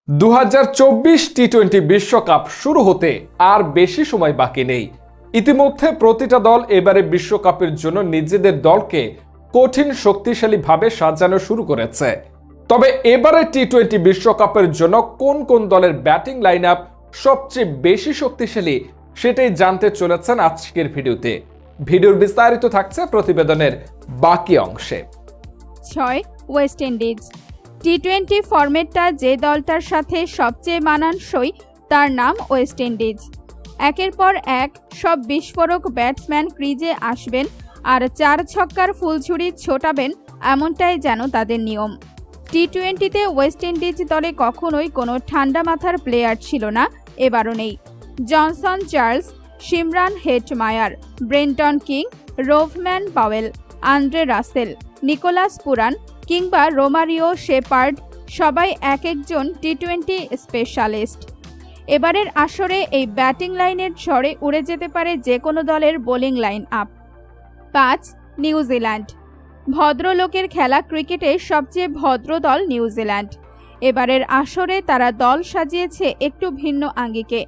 2024 টি-20 বিশ্বকাপ শুরু হতে আর বেশি সময় বাকি নেই। ইতিমধ্যে প্রতিটা দল এবারে বিশ্বকাপের জন্য নিজেদের দলকে কঠিন শক্তিশালীভাবে সাজানো শুরু করেছে। তবে এবারে টি-20 বিশ্বকাপের জন্য কোন কোন দলের ব্যাটিং লাইন আপ সবচেয়ে বেশি শক্তিশালী সেটাই জানতে চলেছেন আজকের ভিডিওতে। ভিডিওর বিস্তারিত থাকছে প্রতিবেদনের বাকি অংশে। 6. West Indies. টি-20 ফরম্যাটটা যে দলটার সাথে সবচেয়ে মানানসই তার নাম ওয়েস্ট ইন্ডিজ। একের পর এক সব বিস্ফোরক ব্যাটসম্যান ক্রিজে আসবেন আর 4 ছক্কার ফুলঝুরি ছোটাবেন, এমনটাই যেন তাদের নিয়ম। টি-20তে ওয়েস্ট ইন্ডিজ দলে কখনোই কোনো ঠান্ডা মাথার প্লেয়ার ছিল না, এবারও নেই। Johnson Charles, Shimron Hetmyer, Brandon King, Rovman Powell, Andre Russell, Nicholas Pooran কিংবা রোমারিও শেপার্ড সবাই এক একজন টি-20 স্পেশালিস্ট। এবারের আসরে এই ব্যাটিং লাইনের ঝড়ে উড়ে যেতে পারে যে কোনো দলের বোলিং লাইন আপ। 5. নিউজিল্যান্ড। ভদ্রলোকের খেলা ক্রিকেটে সবচেয়ে ভদ্র দল নিউজিল্যান্ড। এবারের আসরে তারা দল সাজিয়েছে একটু ভিন্ন আঙ্গিকে।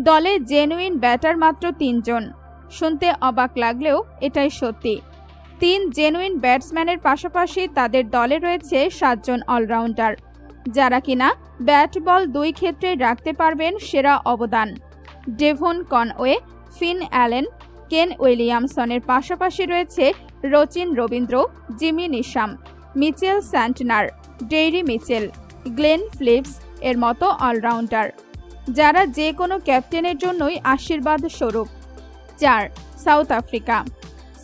দলে জেনুইন ব্যাটার মাত্র 3 জন। শুনতে অবাক লাগলেও এটাই সত্যি। 3 জেনুইন ব্যাটসম্যানের পাশাপাশি তাদের দলে রয়েছে 7 জন অলরাউন্ডার, যারা কিনা ব্যাট বল 2 ক্ষেত্রে রাখতে পারবেন সেরা অবদান। ডেভন কনওয়ে, ফিন অ্যালেন, কেন উইলিয়ামসনের পাশাপাশি রয়েছে Rachin Rabindra, Jimmy Neesham, Mitchell Santner, dairy Mitchell, Glenn Phillips এর মতো অলরাউন্ডার, যারা যে কোনো ক্যাপ্টেনের জন্যই আশীর্বাদ স্বরূপ। 4. South Africa.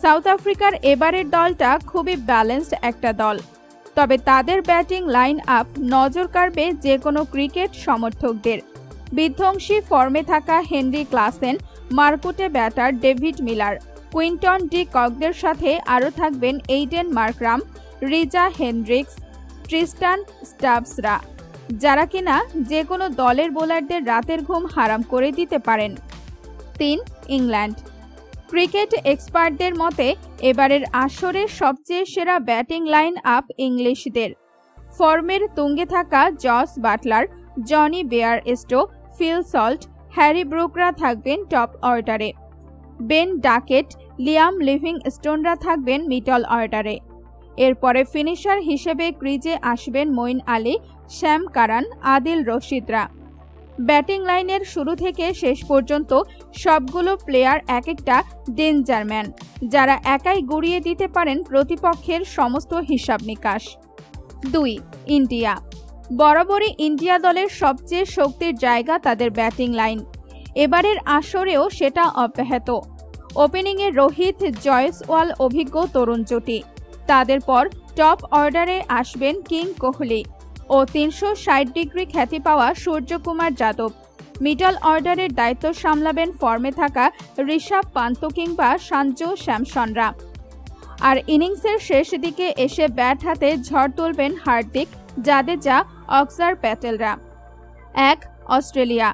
সাউথ আফ্রিকার এবারের দলটা খুবই ব্যালেন্সড একটা দল, তবে তাদের ব্যাটিং লাইন আপ নজর কাড়বে যে কোনো ক্রিকেট সমর্থকদের। বিধ্বংসী ফর্মে থাকা হেনরি ক্লাসেন, মার্কুটে batter David Miller, Quinton de ককদের সাথে আরও থাকবেন Aiden Markram, Reeza Hendricks, Tristan স্টাবসরা, যারা কিনা যে কোনো দলের বোলারদের রাতের ঘুম হারাম করে দিতে পারেন। 3. ইংল্যান্ড। ক্রিকেট এক্সপার্টদের মতে এবারের আসরের সবচেয়ে সেরা ব্যাটিং লাইন আপ ইংলিশদের। ফর্মের তুঙ্গে থাকা Jos Buttler, Jonny Bairstow, Phil Salt, Harry ব্রুকরা থাকবেন টপ অর্ডারে। বেন ডাকেট, লিয়াম লিভিংস্টোনরা থাকবেন মিডল অর্ডারে। এরপরে ফিনিশার হিসেবে ক্রিজে আসবেন মঈন আলী, শ্যাম কারান, আদিল রশিদরা। ব্যাটিং লাইনের শুরু থেকে শেষ পর্যন্ত সবগুলো প্লেয়ার এক একটা ডেঞ্জার ম্যান, যারা একাই গুড়িয়ে দিতে পারেন প্রতিপক্ষের সমস্ত হিসাব নিকাশ। 2. ইন্ডিয়া। বরাবরই ইন্ডিয়া দলের সবচেয়ে শক্তির জায়গা তাদের ব্যাটিং লাইন। এবারের আসরেও সেটা অব্যাহত। ওপেনিংয়ে রোহিত, জয়সওয়াল অভিজ্ঞ তরুণ জুটি। তাদের পর টপ অর্ডারে আসবেন কিং কোহলি ও 360 ডিগ্রি খ্যাতি পাওয়া সূর্যকুমার যাদব। মিডল অর্ডারের দায়িত্ব সামলাবেন ফর্মে থাকা ঋষভ পান্ত কিংবা সঞ্জু স্যামসনরা। আর ইনিংসের শেষ দিকে এসে ব্যাট হাতে ঝড় তুলবেন হার্দিক, জাদেজা, অক্সার প্যাটেলরা। 1. অস্ট্রেলিয়া।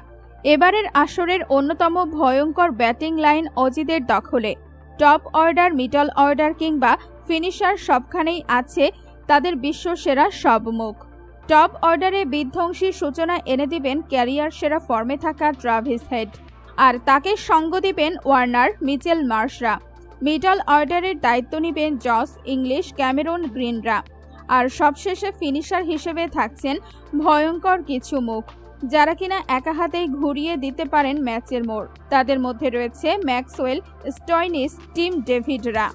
এবারের আসরের অন্যতম ভয়ঙ্কর ব্যাটিং লাইন অজিদের দখলে। টপ অর্ডার, মিডল অর্ডার কিংবা ফিনিশার সবখানেই আছে তাদের বিশ্বসেরা সব মুখ। টপ অর্ডারে বিধ্বংসী সূচনা এনে দিবেন ক্যারিয়ার সেরা ফর্মে থাকা ট্রাভিস হেড, আর তাকে সঙ্গ দিবেন ওয়ার্নার, মিচেল মার্শরা। মিডল অর্ডারের দায়িত্ব নেবেন জস ইংলিশ, ক্যামেরন গ্রিনরা। আর সবশেষে ফিনিশার হিসেবে থাকছেন ভয়ঙ্কর কিছু মুখ, যারা কিনা একা হাতেই ঘুরিয়ে দিতে পারেন ম্যাচের মোড়। তাদের মধ্যে রয়েছে ম্যাক্সওয়েল, স্টয়নিস, টিম ডেভিডরা।